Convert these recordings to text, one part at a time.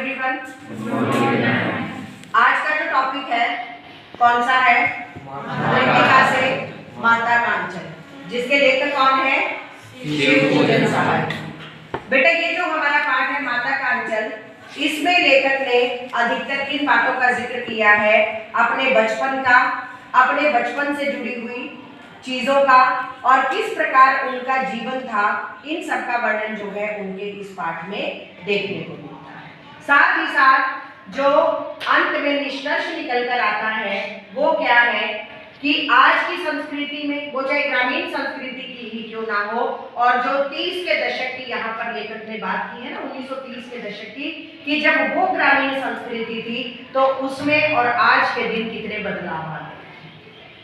Everyone. आज का जो टॉपिक है कौन सा है? लेखिका से माता का अंचल, जिसके लेखक कौन है? शिवपूजन सहाय। बेटा ये जो हमारा पाठ है माता का अंचल, इसमें लेखक ने अधिकतर किन बातों का जिक्र किया है? अपने बचपन का, अपने बचपन से जुड़ी हुई चीजों का और किस प्रकार उनका जीवन था, इन सब का वर्णन जो है उनके इस पाठ में देखने को मिलता है। साथ ही साथ जो अंत में निष्कर्ष निकल कर आता है वो क्या है कि आज की संस्कृति में, वो चाहे ग्रामीण संस्कृति की ही क्यों ना हो, और जो 30 के दशक की यहाँ पर लेखक ने बात की है ना, 1930 के दशक की, कि जब वो ग्रामीण संस्कृति थी तो उसमें और आज के दिन कितने बदलाव आए।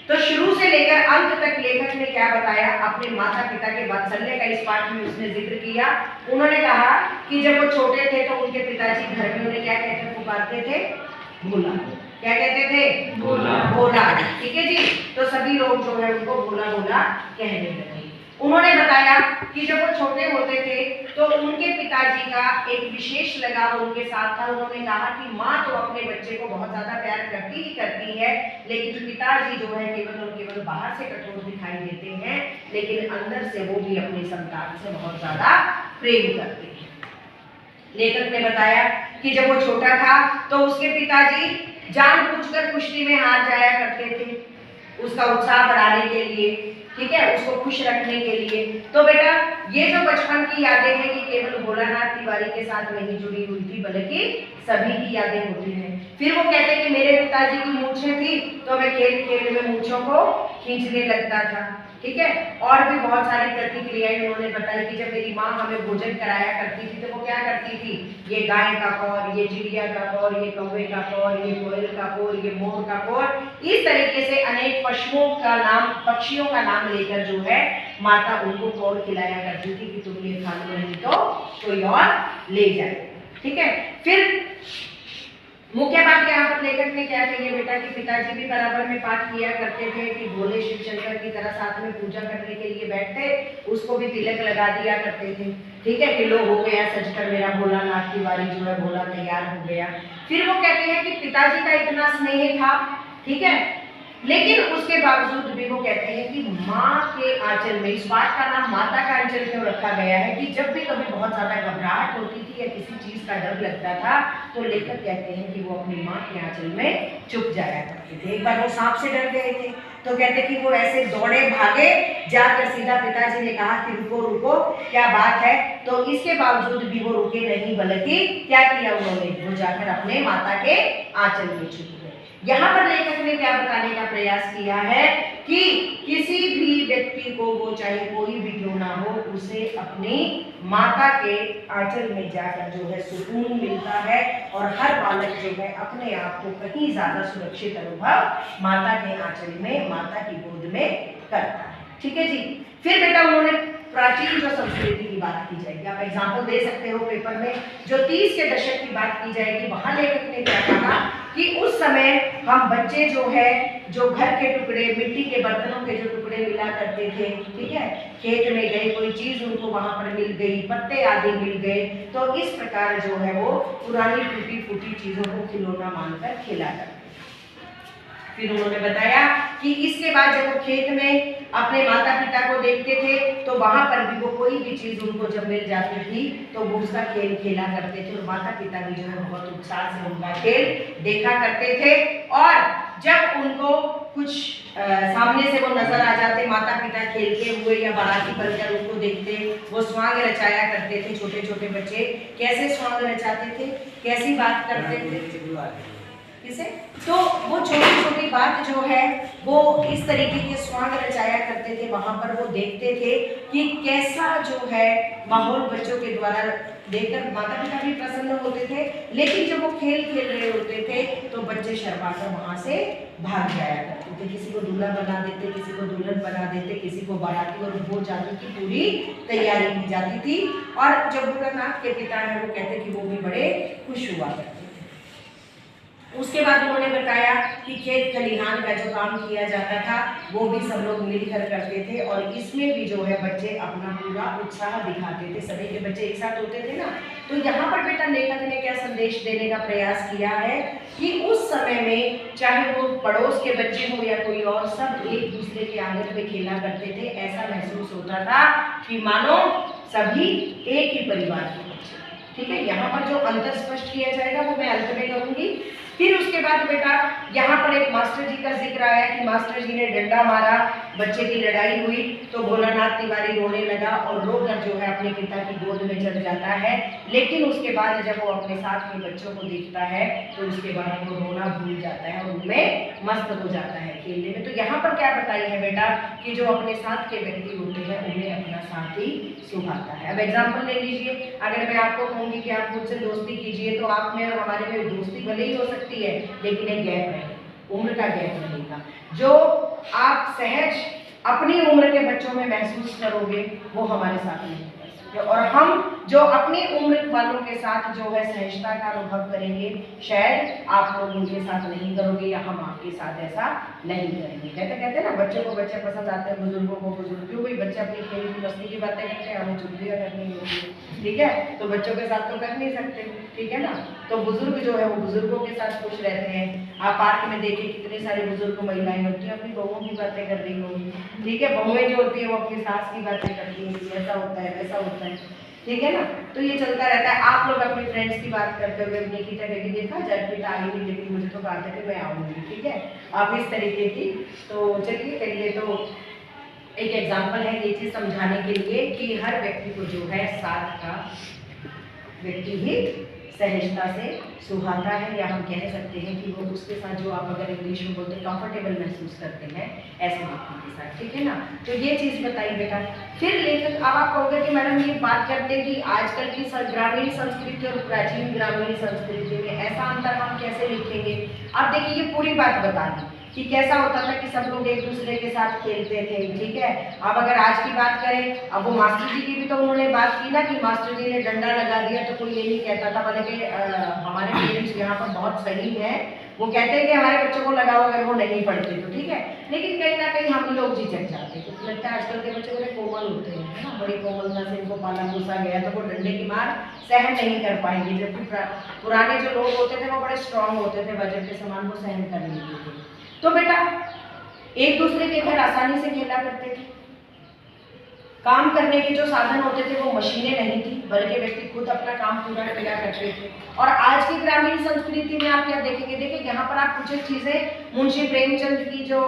तो शुरू से लेकर अंत तक लेखक ने क्या बताया? अपने माता पिता के वात्सल्य का इस पाठ में उसने जिक्र किया। उन्होंने कहा कि जब वो छोटे थे तो उनके पिताजी घर में उन्हें क्या कहकर पुकारते थे? भोला। क्या कहते थे? भोला। भोला, ठीक है जी। तो सभी लोग जो है उनको भोला भोला कहने लगे। उन्होंने बताया कि जब वो छोटे होते थे तो उनके पिताजी का एक विशेष लगाव उनके साथ था। उन्होंने कहा कि माँ तो अपने बच्चे को बहुत ज्यादा प्यार करती ही करती है, लेकिन पिताजी जो है केवल और केवल बाहर से कठोर दिखाई देते हैं, लेकिन अंदर से वो भी अपनी संतान से बहुत ज्यादा प्रेम करते हैं। लेखक ने बताया कि जब वो छोटा था तो उसके पिताजी जानबूझकर कुश्ती में हार जाया करते थे, उसका उत्साह बढ़ाने के लिए, ठीक है, उसको खुश रखने के लिए। तो बेटा ये जो बचपन की यादें हैं कि केवल भोलानाथ तिवारी के साथ नहीं जुड़ी हुई थी, बल्कि सभी की यादें होती हैं। फिर वो कहते कि मेरे पिताजी की मूंछें थी तो मैं खेल खेल में मूंछों को खींचने लगता था, ठीक है। और भी बहुत सारी प्रतिक्रियाएं उन्होंने बताई कि जब मेरी माँ हमें भोजन कराया करती थी तो वो क्या करती थी? ये गाय का कौर, ये चिड़िया का कौर, ये कौवे का कौर, ये कोयल का कौर, ये मोर का कौर, इस तरीके से अनेक पशुओं का नाम, पक्षियों का नाम लेकर जो है माता उनको कौर खिलाया करती थी कि तुम ये खा लो, नहीं तो कोई और ले जाए, ठीक है। फिर मुख्य बात यहाँ पर लेखक ने क्या कही है बेटा कि पिताजी भी बराबर में पाठ किया करते थे कि भोले शिव शंकर की तरह साथ में पूजा करने के लिए बैठते, उसको भी तिलक लगा दिया करते थे, ठीक है, कि लो हो गया सजकर मेरा भोलानाथ तिवारी जो है भोला तैयार हो गया। फिर वो कहते हैं कि पिताजी का इतना स्नेह था, ठीक है, लेकिन उसके बावजूद भी वो कहते हैं कि माँ के आंचल में, इस बात का नाम माता का आंचल क्यों रखा गया है कि जब भी कभी बहुत ज्यादा घबराहट होती थी या किसी चीज का डर लगता था तो लेखक कहते हैं कि वो अपनी माँ के आंचल में छुप जाया करते थे। एक बार वो सांप से डर गए थे तो कहते कि वो ऐसे दौड़े भागे, जाकर सीधा पिताजी ने कहा कि रुको रुको क्या बात है, तो इसके बावजूद भी वो रुके नहीं, बल्कि क्या किया उन्होंने? वो जाकर अपने माता के आंचल में छुप गए। यहाँ पर लेखक ने क्या बताने का प्रयास किया है कि किसी भी व्यक्ति को, वो चाहे कोई भी क्यों ना हो, उसे अपनी माता के आंचल में जाकर जो है सुकून मिलता है, और हर बालक जो है अपने आप को कहीं ज्यादा सुरक्षित अनुभव माता के आंचल में, माता की गोद में करता है, ठीक है जी। फिर बेटा उन्होंने प्राचीन जो संस्कृति की बात की जाएगी, आप एग्जाम्पल दे सकते हो पेपर में, जो 30 के दशक की बात की जाएगी, वहां लेखक ने क्या कहा कि उस समय हम बच्चे जो है, जो घर के टुकड़े, मिट्टी के बर्तनों के जो टुकड़े मिला करते थे, ठीक है, खेत में गए, कोई चीज उनको वहां पर मिल गई, पत्ते आदि मिल गए, तो इस प्रकार जो है वो पुरानी टूटी फूटी चीजों को खिलौना मानकर खेला करते। फिर उन्होंने बताया कि इसके बाद जब वो खेत में अपने माता पिता को देखते थे तो वहां पर भी वो कोई भी चीज उनको जब मिल जाती थी तो वो उसका खेल खेला करते थे, और माता पिता भी जो है बहुत उत्साह से उनका खेल देखा करते थे। और जब उनको कुछ सामने से वो नजर आ जाते, माता पिता खेलते हुए या बाराती बनकर उनको देखते, वो स्वांग रचाया करते थे। छोटे छोटे बच्चे कैसे स्वांग रचाते थे, कैसी बात करते थे, किसे? तो वो छोटी छोटी बात जो है वो इस तरीके के स्वांग रचाया करते थे। वहां पर वो देखते थे कि कैसा जो है माहौल बच्चों के द्वारा देखकर माता पिता भी प्रसन्न होते थे, लेकिन जब वो खेल खेल रहे होते थे तो बच्चे शर्माकर वहां से भाग जाया करते थे। किसी को दूल्हा बना देते, किसी को दुल्हन बना देते, किसी को बाराती, और वो जाने की पूरी तैयारी की जाती थी। और जब भोलानाथ के पिता है वो कहते कि वो भी बड़े खुश हुआ करते। उसके बाद उन्होंने बताया कि खेत खलिहान का जो काम किया जाता था वो भी सब लोग मिलकर करते थे और इसमें भी जो है बच्चे अपना पूरा उत्साह दिखाते थे, सभी के बच्चे एक साथ होते थे ना। तो यहाँ पर बेटा लेखक ने क्या संदेश देने का प्रयास किया है कि उस समय में चाहे वो पड़ोस के बच्चे हो या कोई और, सब एक दूसरे के आंगन में खेला करते थे। ऐसा महसूस होता था कि मानो सभी एक ही परिवार के बच्चे। ठीक है, यहाँ पर जो अंतर स्पष्ट किया जाएगा वो मैं अंत में करूंगी। फिर उसके बाद बेटा यहाँ पर एक मास्टर जी का जिक्र आया कि मास्टर जी ने डंडा मारा, बच्चे की लड़ाई हुई तो भोलानाथ तिवारी रोने लगा और रोकर जो है अपने पिता की गोद में चढ़ जाता है। लेकिन उसके बाद जब वो अपने साथ के बच्चों को देखता है तो उसके बाद वो रोना भूल जाता है और उनमें मस्त हो जाता है खेलने में। तो यहाँ पर क्या बताई है बेटा कि जो अपने साथ के व्यक्ति होते हैं उन्हें अपना साथ ही सुहाता है। अब एग्जाम्पल ले लीजिए, अगर मैं आपको कहूँगी कि आप मुझसे दोस्ती कीजिए तो आप में और हमारे में दोस्ती भले ही हो सकती है लेकिन एक गैप रहेगा, उम्र का गैप रहेगा। जो आप सहज अपनी उम्र के बच्चों में महसूस करोगे वो हमारे साथ नहीं कर सकते, और हम जो अपनी उम्र वालों के साथ जो है सहजता का अनुभव करेंगे शायद आप लोग उनके साथ नहीं करोगे या हम आपके साथ ऐसा नहीं करेंगे। कहते ना बच्चों को बच्चे पसंद आते हैं, बुजुर्गों को बुजुर्ग, क्यों भाई बच्चे अपनी खेल की मस्ती की बातें करते हैं, हमें चुगलियाँ करनी होती है। ठीक है, तो बच्चों के साथ तो कर नहीं सकते, ठीक है ना। तो बुजुर्ग जो है वो बुजुर्गों के साथ खुश रहते हैं। आप पार्क में देखिए कितने सारे बुजुर्ग महिलाएं होती हैं अपनी बहुओं की बातें कर रही होंगी, ठीक है। बहुएं जो होती है वो अपनी सास की बातें करती हैं, ऐसा होता है वैसा होता है, ठीक है ना। तो ये चलता रहता है। आप लोग अपने फ्रेंड्स की बात करते हुए निकिता कभी देखा जर्पिता आई नहीं लेकिन मुझे तो कहा था कि मैं आऊँगी, ठीक है, आप इस तरीके की। तो चलिए करिए, तो एक एग्जाम्पल है ये चीज़ समझाने के लिए कि हर व्यक्ति को जो है साथ का व्यक्ति ही सहजता से सुहाता है, या हम कह सकते हैं कि वो उसके साथ जो आप अगर इंग्लिश में बोलते हैं कंफर्टेबल महसूस करते हैं ऐसे व्यक्ति के साथ, ठीक है ना। तो ये चीज़ बताइए बेटा। फिर लेखक, अब आप कहोगे कि मैडम ये बात करते हैं कि आजकल की ग्रामीण संस्कृति और प्राचीन ग्रामीण संस्कृति में ऐसा अंतर हम कैसे लिखेंगे। अब देखिए ये पूरी बात बता दी कि कैसा होता था कि सब लोग एक दूसरे के साथ खेलते थे, ठीक है। अब अगर आज की बात करें, अब वो मास्टर जी की भी तो उन्होंने बात की ना कि मास्टर जी ने डंडा लगा दिया तो कोई ये नहीं कहता था, बल्कि हमारे पेरेंट्स यहाँ पर बहुत सही है, वो कहते हैं कि हमारे बच्चों को लगाओ अगर वो नहीं पढ़ते तो, ठीक है। लेकिन कहीं ना कहीं हम लोग झिझक जाते हैं क्योंकि लगता है आजकल के बच्चे बड़े कोमल होते हैं, है ना, बड़ी कोमलता से इनको पाला पोसा गया तो वो डंडे की मार सहन नहीं कर पाएंगे, जबकि पुराने जो लोग होते थे वो बड़े स्ट्रांग होते थे, वजन के समान वो सहन कर लेते थे। तो बेटा एक दूसरे के घर आसानी से खेला करते थे, काम करने के जो साधन होते थे वो मशीनें नहीं थी बल्कि व्यक्ति खुद अपना काम पूरा किया करते थे। और आज की ग्रामीण संस्कृति में आप क्या देखेंगे, देखिए यहाँ पर आप कुछ चीजें मुंशी प्रेमचंद की जो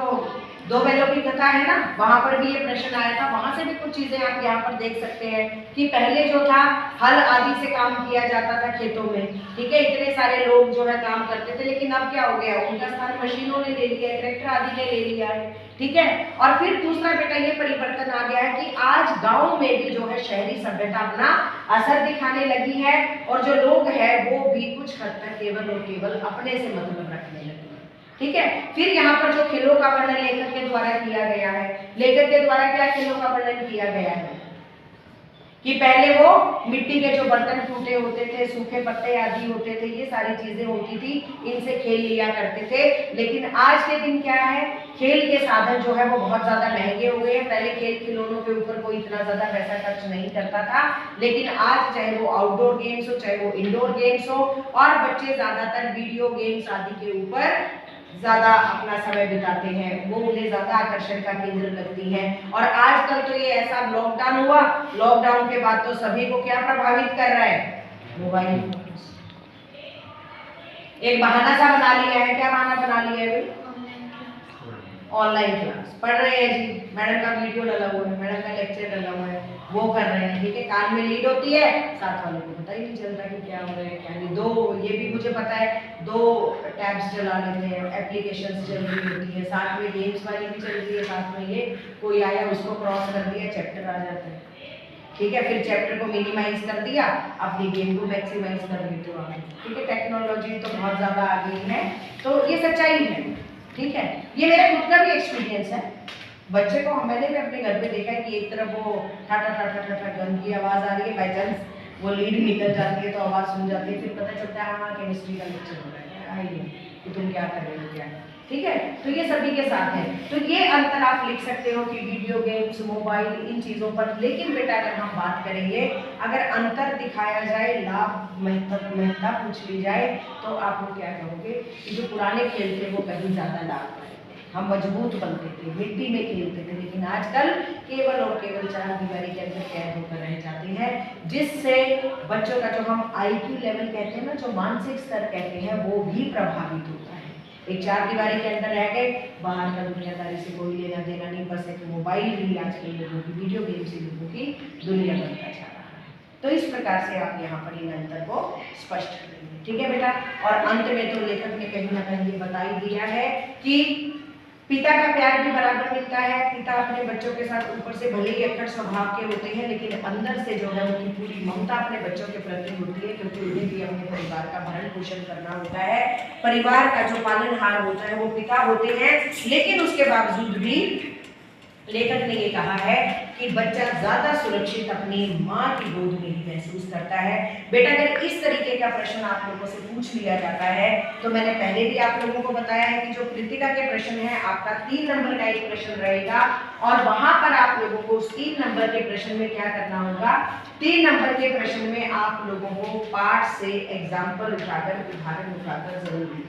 दो बैलों की कथा है ना, वहां पर भी ये प्रश्न आया था, वहां से भी कुछ चीजें आप यहाँ पर देख सकते हैं कि पहले जो था हल आदि से काम किया जाता था खेतों में, ठीक है, इतने सारे लोग जो है काम करते थे, लेकिन अब क्या हो गया, उनका स्थान मशीनों ने ले लिया है, ट्रैक्टर आदि ने ले लिया है, ठीक है। और फिर दूसरा बेटा ये परिवर्तन आ गया है कि आज गांव में भी जो है शहरी सभ्यता अपना असर दिखाने लगी है और जो लोग हैं वो भी कुछ हद तक केवल और केवल अपने से मतलब रखने लगे, ठीक है। फिर यहाँ पर जो खेलों का वर्णन लेखक के द्वारा किया गया है, लेखक के द्वारा क्या खेलों का वर्णन किया गया है कि पहले वो मिट्टी के जो बर्तन टूटे होते थे, सूखे पत्ते आदि होते थे, ये सारी चीजें होती थी, इनसे खेल लिया करते थे। लेकिन आज के दिन क्या है, खेल के साधन जो है वो बहुत ज्यादा महंगे हो गए हैं। पहले खेल खिलौनों के ऊपर कोई इतना ज्यादा पैसा खर्च नहीं करता था, लेकिन आज चाहे वो आउटडोर गेम्स हो चाहे वो इंडोर गेम्स हो, और बच्चे ज्यादातर वीडियो गेम्स आदि के ऊपर ज्यादा अपना समय बिताते हैं, वो उन्हें ज्यादा आकर्षण का केंद्र लगती है। और आजकल तो ये ऐसा लॉकडाउन हुआ, लॉकडाउन के बाद तो सभी को क्या प्रभावित कर रहा है, मोबाइल। एक बहाना सा बना लिया है, क्या बहाना बना लिया है, ऑनलाइन क्लास पढ़ रहे हैं जी, मैडम का वीडियो डला हुआ है, मैडम का लेक्चर डला हुआ है, वो कर रहे हैं, ठीक है, कान में लीड होती है, साथ वालों को पता ही नहीं चलता कि क्या हो रहा है क्या नहीं। दो ये भी मुझे पता है, दो टैब्स चला लेते हैं, एप्लीकेशंस चल रही होती है, साथ में गेम्स वाली भी चल रही है, साथ में ये कोई आया उसको क्रॉस कर दिया, चैप्टर आ जाता है, ठीक है, फिर चैप्टर को मिनिमाइज कर दिया, अपनी गेम को मैक्सिमाइज कर लेते हो, ठीक है। टेक्नोलॉजी तो बहुत ज्यादा आ गई है, तो ये सच्चाई है, ठीक है। ये मेरा खुद का भी एक्सपीरियंस है, बच्चे को मैंने भी अपने घर पे देखा है कि एक तरफ वो ठाठा ठाठा ठाठा गन की आवाज आ रही है, बाई चांस वो लीड निकल जाती है तो आवाज सुन जाती है, फिर पता चलता है हाँ केमिस्ट्री का लेक्चर हो रहा है, आइए, कि तुम क्या कर रहे हो क्या, ठीक है। तो ये सभी के साथ है। तो ये अंतर आप लिख सकते हो कि वीडियो गेम्स, मोबाइल, इन चीज़ों पर। लेकिन बेटा अगर हम बात करेंगे, अगर अंतर दिखाया जाए, लाभ महत्ता पूछ ली जाए, तो आप लोग क्या कहोगे कि जो पुराने खेल थे वो कहीं ज़्यादा लाभ, हम मजबूत बनते थे, मिट्टी में खेलते थे। लेकिन आजकल केवल और केवल चार दीवारी के अंदर कैद होकर रह जाते हैं, जिससे बच्चों का जो हम IQ लेवल कहते हैं ना, जो मानसिक स्तर कहते हैं, वो भी प्रभावित होता है। एक चार दीवारी के अंदर रह गए, बाहर का दुनियादारी से कोई लेना देना नहीं, बस एक मोबाइल ही आजकल लोगों की, वीडियो गेम से लोगों की दुनिया बनता जा रहा है। तो इस प्रकार से आप यहाँ पर इन अंतर को स्पष्ट करेंगे, ठीक है बेटा। और अंत में तो लेखक ने कहीं ना कहीं ये बता ही दिया है कि पिता का प्यार भी बराबर मिलता है। पिता अपने बच्चों के साथ ऊपर से भले ही अक्कड़ स्वभाव के होते हैं, लेकिन अंदर से जो है उनकी पूरी ममता अपने बच्चों के प्रति होती है, क्योंकि उन्हें भी अपने परिवार का भरण पोषण करना होता है। परिवार का जो पालनहार होता है वो पिता होते हैं। लेकिन उसके बावजूद भी लेखक ने ये कहा है कि बच्चा ज्यादा सुरक्षित अपनी माँ की गोद में ही महसूस करता है। बेटा अगर इस तरीके का प्रश्न आप लोगों से पूछ लिया जाता है, तो मैंने पहले भी आप लोगों को बताया है कि जो कृतिका के प्रश्न है, आपका 3 नंबर का एक प्रश्न रहेगा, और वहां पर आप लोगों को उस 3 नंबर के प्रश्न में क्या करना होगा, 3 नंबर के प्रश्न में आप लोगों को पाठ से एग्जाम्पल उठाकर, उदाहरण उठाकर जरूर।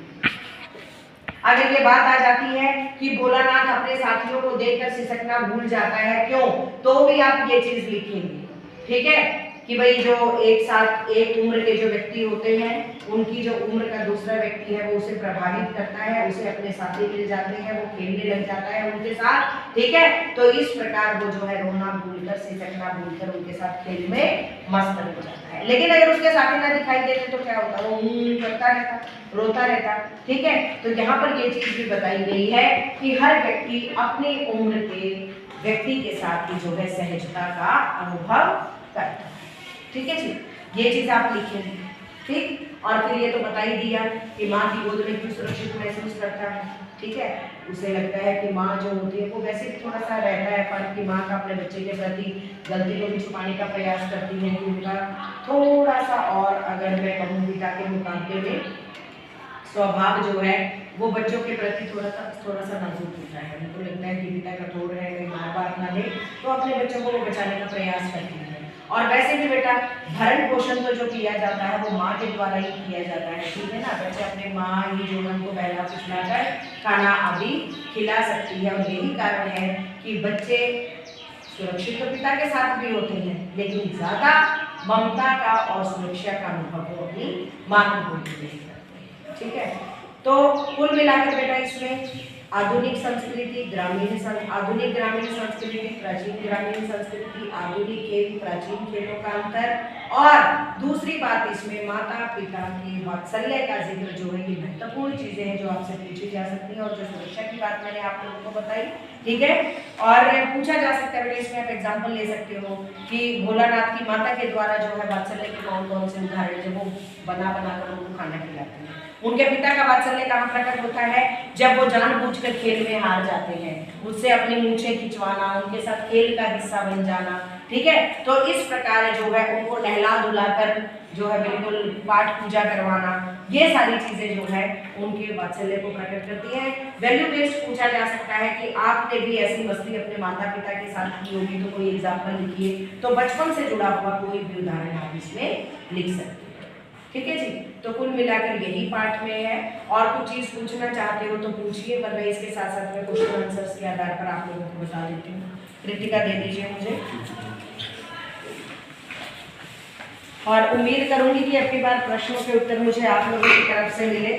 अगर ये बात आ जाती है कि भोलानाथ अपने साथियों को देखकर सिसकना भूल जाता है, क्यों, तो भी आप ये चीज लिखेंगे, ठीक है, कि भाई जो एक साथ एक उम्र के जो व्यक्ति होते हैं, उनकी जो उम्र का दूसरा व्यक्ति है वो उसे प्रभावित करता है, उसे अपने साथी मिल जाते हैं, वो खेलने लग जाता है उनके साथ, ठीक है। तो इस प्रकार वो जो है रोना भूलकर, सिसकना भूलकर उनके साथ खेल में मस्त हो जाता है। लेकिन अगर उसके साथी ना दिखाई देते तो क्या होता, वो करता रहता, रोता रहता, ठीक है। तो यहाँ पर ये चीज भी बताई गई है कि हर व्यक्ति अपनी उम्र के व्यक्ति के साथ ही जो है सहजता का अनुभव करता है, ठीक है जी। ये चीज आप लिखेंगे, ठीक। और फिर ये तो बता ही दिया कि माँ की गोद में क्यों सुरक्षित महसूस करता है, ठीक है। उसे लगता है कि माँ जो होती है वो वैसे भी थोड़ा सा रहता है फर्क कि माँ का अपने बच्चे के प्रति गलती को भी छुपाने का प्रयास करती है, कि उनका थोड़ा सा, और अगर मैं कहूँ पिता के मुकाबले में स्वभाव जो है वो बच्चों के प्रति थोड़ा सा नाजुक होता है। उनको लगता है कि पिता कठोर है, कोई मार बात ना दे, तो अपने बच्चों को वो बचाने का प्रयास करती है। और वैसे भी बेटा भरण पोषण तो जो किया जाता है वो माँ के द्वारा ही किया जाता है, ठीक है ना। बच्चे अपने माँ ही जो उनको पहला फुसलाकर खाना आदि खिला सकती है, और यही कारण है कि बच्चे सुरक्षित तो पिता के साथ भी होते हैं, लेकिन ज्यादा ममता का और सुरक्षा का अनुभव वो अपनी माँ की गोद में करते हैं, ठीक है। तो कुल मिलाकर बेटा इसमें आधुनिक संस्कृति, आधुनिक ग्रामीण संस्कृति, प्राचीन ग्रामीण संस्कृति, आधुनिक खेल, प्राचीन खेलों का अंतर, और दूसरी बात इसमें माता पिता के वात्सल्य का जिक्र जो है, ये महत्वपूर्ण चीजें हैं जो आपसे पूछी जा सकती हैं। और जो सुरक्षा की बात मैंने आप लोगों को बताई, ठीक है। और पूछा जा सकता है बेटा, इसमें आप एग्जाम्पल ले सकते हो कि भोलानाथ की माता के द्वारा जो है वात्सल्य के कौन कौन से उदाहरण जब वो बना कर उनको खाना खिलाते हैं। उनके पिता का वात्सल्य कहाँ प्रकट होता है, जब वो जानबूझकर खेल में हार जाते हैं, उससे अपनी मूंछें खिंचवाना, उनके साथ खेल का हिस्सा बन जाना, ठीक है। तो इस प्रकार जो है उनको नहला धुलाकर जो है बिल्कुल पाठ पूजा करवाना, ये सारी चीजें जो है उनके वात्सल्य को प्रकट करती हैं। वैल्यू बेस्ड पूछा जा सकता है कि आपने भी ऐसी मस्ती अपने माता पिता के साथ की होगी, तो कोई एग्जाम्पल लिखिए। तो बचपन से जुड़ा हुआ कोई भी उदाहरण आप इसमें लिख सकते हैं, ठीक है जी। तो कुल मिलाकर यही पाठ में है। और कुछ चीज पूछना चाहते हो तो पूछिए, पर मैं इसके साथ साथ में क्वेश्चन आंसर्स के आधार पर आप लोगों को बता देती हूँ। कृतिका दे दीजिए मुझे, और उम्मीद करूंगी कि अगली बार प्रश्नों के उत्तर मुझे आप लोगों की तरफ से मिले।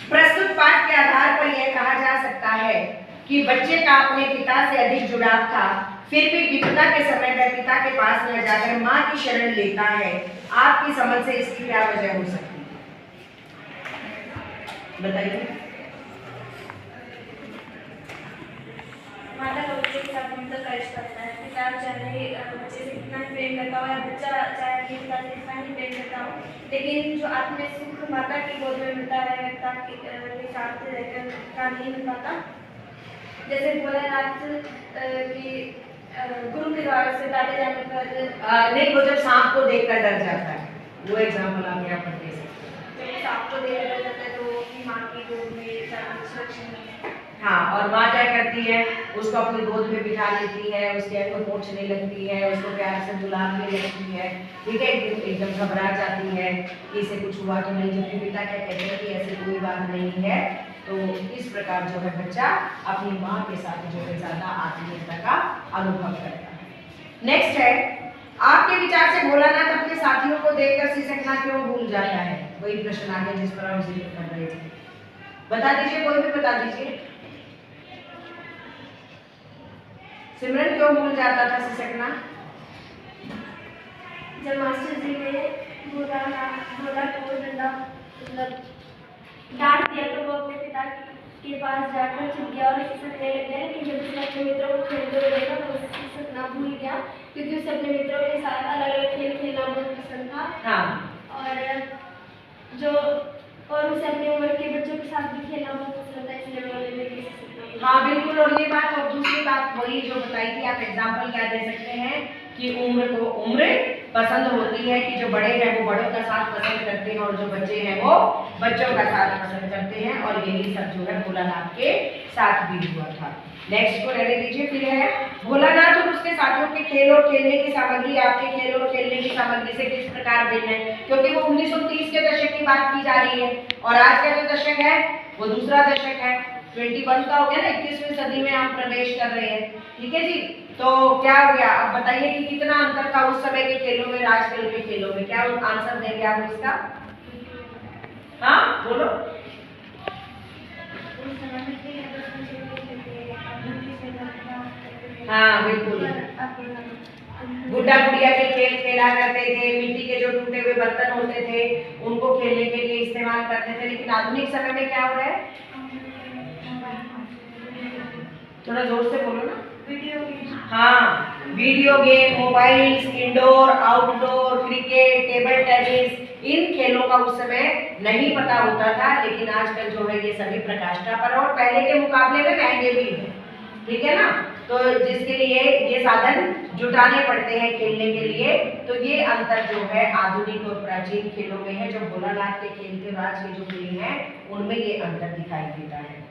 प्रस्तुत पाठ के आधार पर यह कहा जा सकता है कि बच्चे का अपने पिता से अधिक जुड़ाव था, फिर भी विपदा के समय वह पिता के पास न जाकर मां की शरण लेता है। आपकी समझ से इसकी क्या वजह हो सकती है, बताइए। माता बच्चे के साथ मिलकर कार्य करता है। पिता चाहे बच्चे से कितना ही प्रेम करता हो, या बच्चा चाहे अपने पिता से कितना ही प्रेम करता हो, लेकिन जो आत्मिक सुख माता की गोद में मिलता है पिता के साथ रहकर का नहीं मिल पाता। जैसे भोलानाथ की गुरु के द्वारा से डाले जाने पर नहीं, वो जब सांप को देखकर डर जाता है, वो एग्जाम्पल आप यहाँ पर दे सकते हैं। जब सांप को देखकर डर जाता है तो अपनी माँ की गोद में सुरक्षित है। हाँ, और माँ क्या करती है, उसको अपनी गोद में बिठा लेती है, उसके अंग को पोंछने लगती है, उसको प्यार से बुलाने लगती है, ठीक है। एकदम घबरा जाती है कि इसे कुछ हुआ तो नहीं, जबकि पिता क्या कहते हैं कि ऐसी कोई बात नहीं है। तो इस प्रकार जो है बच्चा अपनी माँ के साथ जो है ज्यादा आत्मीयता का अनुभव करता है। नेक्स्ट है, आपके विचार से भोलानाथ अपने साथियों को देखकर सिसकना क्यों भूल जाता है? वही प्रश्न आ गया जिस पर हम जिक्र कर रहे थे। बता दीजिए, कोई भी बता दीजिए। सिमरन क्यों भूल जाता था सिसकना? जब मास्टर जी ने भोला को डंडा मतलब डांट दिया तो वो अपने पिता के पास जाकर चुप गया और सिसकने लग गया। लेकिन जब उसने अपने मित्रों को खेलते हुए देखा तो उसे सिसकना भूल गया, क्योंकि उसे अपने मित्रों के साथ अलग अलग खेल खेलना बहुत पसंद था। हाँ, और उसे अपनी उम्र के बच्चों के साथ भी खेलना बहुत पसंद था, इसलिए वो सिसकना। हाँ बिल्कुल। और ये बात, और दूसरी बात वही जो बताई थी, आप एग्जाम्पल क्या दे सकते हैं कि उम्र पसंद होती है, कि जो बड़े हैं वो बड़ों का साथ पसंद करते हैं और जो बच्चे हैं वो बच्चों का साथ पसंद करते हैं, और यही सब जो है भोलानाथ के साथ भी हुआ था। नेक्स्ट को रहने दीजिए। फिर है, भोलानाथ और उसके साथियों के खेल और खेलने की सामग्री आपके खेल और खेलने की सामग्री से किस प्रकार भिन्न है? क्योंकि वो 1930 के दशक की बात की जा रही है और आज का जो दशक है वो दूसरा दशक है, 21 का हो गया ना, 21वीं सदी में हम प्रवेश कर रहे हैं, ठीक है जी। तो क्या हो गया, अब बताइए कि कितना अंतर था उस समय के खेलों में, आजकल के खेलों में? क्या आंसर देंगे आप इसका? हाँ बोलो। हाँ बिल्कुल, गुड्डा गुड़िया के खेल खेला करते थे, मिट्टी के जो टूटे हुए बर्तन होते थे उनको खेलने के लिए इस्तेमाल करते थे। लेकिन आधुनिक समय में क्या हो रहा है? थोड़ा जोर से बोलो ना। Video game. हाँ, video game, mobiles, indoor outdoor cricket, table tennis, इन खेलों का उस समय नहीं पता होता था। लेकिन आजकल जो है ये सभी प्रकाष्ठा पर और पहले के मुकाबले में महंगे भी हैं, ठीक है ना। तो जिसके लिए ये साधन जुटाने पड़ते हैं खेलने के लिए। तो ये अंतर जो है आधुनिक और प्राचीन खेलों में है। जो भोलानाथ के खेल के राज के जो खेल हैं उनमें ये अंतर दिखाई देता है।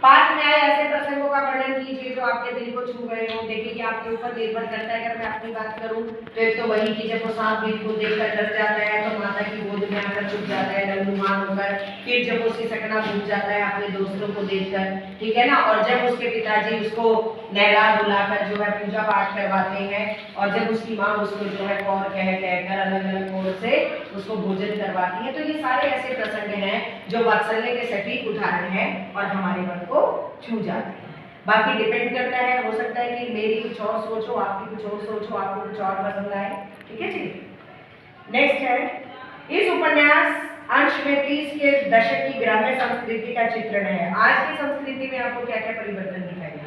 पाठ में आए ऐसे प्रसंगों का वर्णन कीजिए जो आपके दिल को छू गए हो। देखिए कि आपके ऊपर निर्भर करता है। अगर मैं अपनी बात करूं तो एक तो वही कि जब वो सांप बिल को देखकर डर जाता है तो माता की गोद में आकर छुप जाता है रंगुमान होकर। फिर जब वो सिसकना भूल जाता है अपने दोस्तों को देखकर, ठीक है ना। और जब उसके पिताजी उसको नहला धुलाकर जो है पूजा पाठ करवाते हैं और जब उसकी माँ उसको जो है कौर कहकर अलग अलग कौर से उसको भोजन करवाती है। तो ये सारे ऐसे प्रसंग हैं जो वात्सल्य के सटीक उदाहरण हैं और हमारे मन को छू जाते हैं। बाकी डिपेंड करता है, हो सकता है कि मेरी कुछ और सोच हो, आपकी कुछ और सोच हो, आपको कुछ और पसंद आए, ठीक है जी। नेक्स्ट है, इस उपन्यास अंश में 30 के दशक की ग्रामीण संस्कृति का चित्रण है। आज की संस्कृति में आपको क्या क्या परिवर्तन दिखाई देते हैं?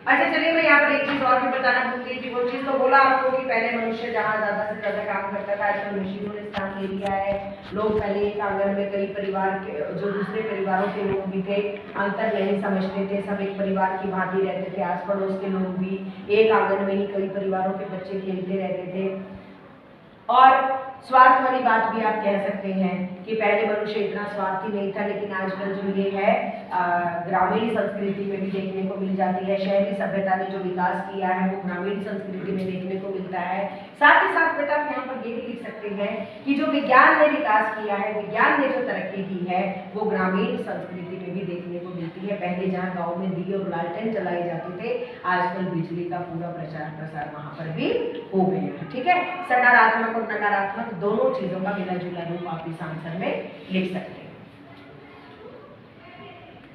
अच्छा चलिए, मैं यहाँ पर एक चीज और भी बताना भूल गई थी। वो चीज तो बोला आपको कि पहले मनुष्य जहाँ ज्यादा से ज्यादा काम करता था, आजकल मशीनों ने स्थान ले लिया है। लोग पहले एक आंगन में कई परिवार के जो दूसरे परिवारों के लोग भी थे अंतर नहीं समझते थे, सब एक परिवार की भांति रहते थे। आस पड़ोस के लोग भी एक आंगन में ही कई परिवारों के बच्चे खेलते रहते थे। और स्वार्थ वाली बात भी आप कह सकते हैं कि पहले मनुष्य इतना स्वार्थी नहीं था। लेकिन आजकल जो ये है ग्रामीण संस्कृति में भी देखने को मिल जाती है। शहरी सभ्यता ने जो विकास किया है वो ग्रामीण संस्कृति में देखने को मिलता है। साथ ही साथ बेटा आप यहाँ पर ये भी लिख सकते हैं कि जो विज्ञान ने विकास किया है, विज्ञान ने जो तरक्की की है वो ग्रामीण संस्कृति में भी देखने को मिलती है। पहले जहाँ गाँव में दिए और लालटेन जलाए जाते थे, आजकल बिजली का पूरा प्रचार प्रसार वहाँ पर भी हो गया है, ठीक है। सकारात्मक और नकारात्मक दोनों चीजों का मिला जुला रूप आप इस आंसर में लिख सकते हैं।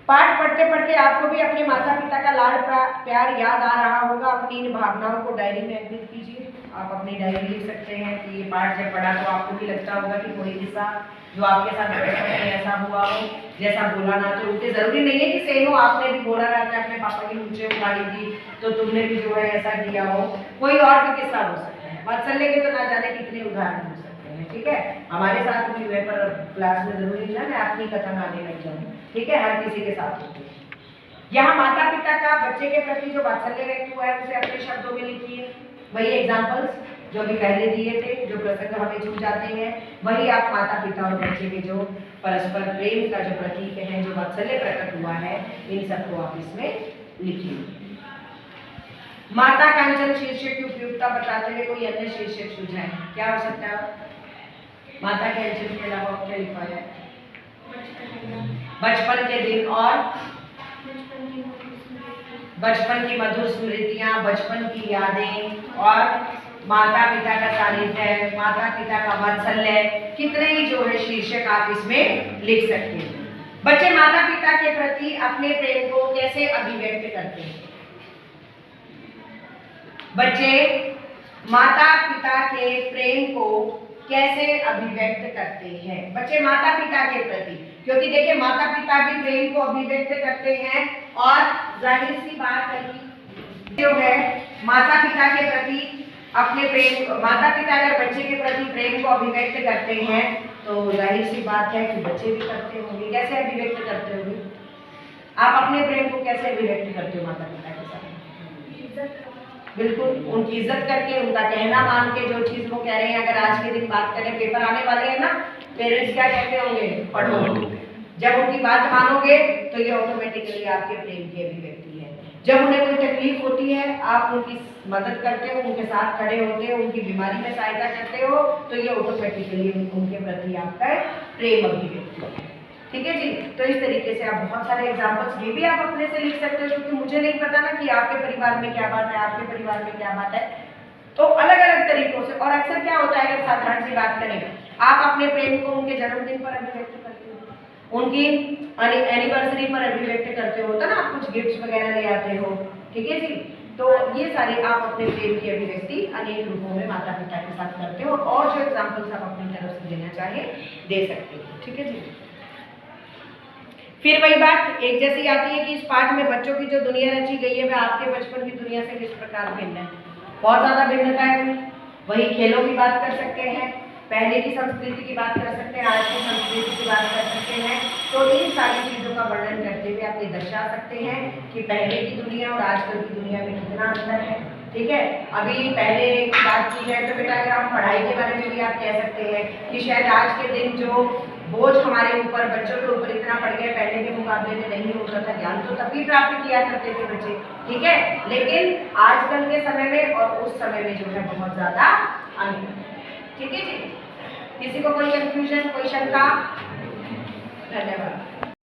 पाठ पढ़ते पढ़ते आपको भी अपने माता पिता का लाड़ प्यार याद आ रहा होगा। अपनी इन भावनाओं को डायरी में अंकित कीजिए। आप अपनी डायरी लिख सकते हैं कि ये पाठ जब पढ़ा तो आपको भी लगता होगा कि कोई किस्सा जो आपके साथ ऐसा हुआ हो जैसा भोलानाथ। तो उनके जरूरी नहीं है कि सेम हो, आपने भी भोलानाथ ने अपने पापा की नीचे उखाड़ी थी तो तुमने भी जो है ऐसा किया हो। कोई और भी किस्सा हो सकता है। वात्सल्य के तो ना जाने कितने उदाहरण हो सकते हैं, ठीक है। हमारे साथ भी हुए, पर क्लास में जरूरी नहीं है मैं अपनी कथा गाने लग जाऊँ, ठीक है। हर किसी के साथ होती है। यहाँ माता पिता का बच्चे के प्रति जो वात्सल्य व्यक्त हुआ है उसे अपने शब्दों में लिखिए। वही एग्जाम्पल्स जो भी पहले दिए थे, जो प्रसंग हमें छू जाते हैं, वही आप माता पिता और बच्चे के जो परस्पर प्रेम का जो प्रतीक है, जो वात्सल्य प्रकट हुआ है, इन सबको आप इसमें लिखिए। माता कांचन शीर्षक की उपयोगिता बताते हुए कोई अन्य शीर्षक सुझाएं, क्या हो सकता है? माता कांचन के अलावा क्या लिखा है? बचपन के दिन और बचपन की मधुर स्मृतियां, बचपन की यादें और माता पिता का सानिध्य, माता पिता का वात्सल्य, कितने ही जो है शीर्षक आप इसमें लिख सकते हैं। बच्चे माता पिता के प्रति अपने प्रेम को कैसे अभिव्यक्त करते हैं? बच्चे माता पिता के प्रेम को कैसे अभिव्यक्त करते हैं? बच्चे माता पिता के प्रति, क्योंकि देखिए माता पिता भी प्रेम को अभिव्यक्त करते हैं और जाहिर सी बात है कि जो है माता पिता के प्रति अपने प्रेम, माता पिता अगर बच्चे के प्रति प्रेम को अभिव्यक्त करते हैं तो जाहिर सी बात है कि बच्चे भी करते होंगे। कैसे अभिव्यक्त करते होंगे? आप अपने प्रेम को कैसे अभिव्यक्त करते हो माता पिता के साथ? बिल्कुल, उनकी इज्जत करके, उनका कहना मान के, जो चीज वो कह रहे हैं। अगर आज के दिन बात करें, पेपर आने वाले हैं ना, पेरेंट्स क्या कहते होंगे? पढ़ो। जब उनकी बात मानोगे तो ये ऑटोमेटिकली आपके प्रेम की अभिव्यक्ति है। जब उन्हें कोई तकलीफ होती है, आप उनकी मदद करते हो, उनके साथ खड़े होते हो, उनकी बीमारी में सहायता करते हो, तो ये ऑटोमेटिकली उनके प्रति आपका प्रेम अभिव्यक्ति है। ठीक है जी। तो इस तरीके से आप बहुत सारे एग्जाम्पल्स ये भी आप अपने से लिख सकते हो, क्योंकि मुझे नहीं पता ना कि आपके परिवार में क्या बात है, आपके परिवार में क्या बात है, तो अलग अलग तरीकों से। और अक्सर क्या होता है, अगर साधारण सी बात करें, आप अपने प्रेम को उनके जन्मदिन पर अभिव्यक्त करते हो, उनकी एनिवर्सरी पर अभिव्यक्त करते हो, तो ना आप कुछ गिफ्ट्स वगैरह ले आते हो। ठीक है जी। तो ये सारे आप अपने प्रेम की अभिव्यक्ति अनेक रूपों में माता पिता के साथ करते हो, और जो एग्जाम्पल्स आप अपनी तरफ से देना चाहे दे सकते हो। ठीक है जी। फिर वही बात एक जैसी आती है कि इस पाठ में बच्चों की जो दुनिया रची गई है वह आपके बचपन की दुनिया से किस प्रकार भिन्न है? बहुत ज्यादा भिन्नता है। वही खेलों की बात कर सकते हैं, पहले की संस्कृति की बात कर सकते हैं, आज की संस्कृति की बात कर सकते हैं। तो इन सारी चीजों का वर्णन करते हुए आप ये दर्शा सकते हैं कि पहले की दुनिया और आजकल की दुनिया में कितना अंतर है। ठीक है। अभी पहले की बात की जाए तो बेटा, अगर हम पढ़ाई के बारे में भी आप कह सकते हैं कि शायद आज के दिन जो बोझ हमारे ऊपर, बच्चों के ऊपर इतना पड़ गया, पहले के मुकाबले में नहीं होता था। ज्ञान तो तभी प्राप्त किया करते थे बच्चे। ठीक है। लेकिन आजकल के समय में और उस समय में जो है बहुत ज्यादा अंतर। ठीक है जी। किसी को कोई कंफ्यूजन, कोई शंका? धन्यवाद।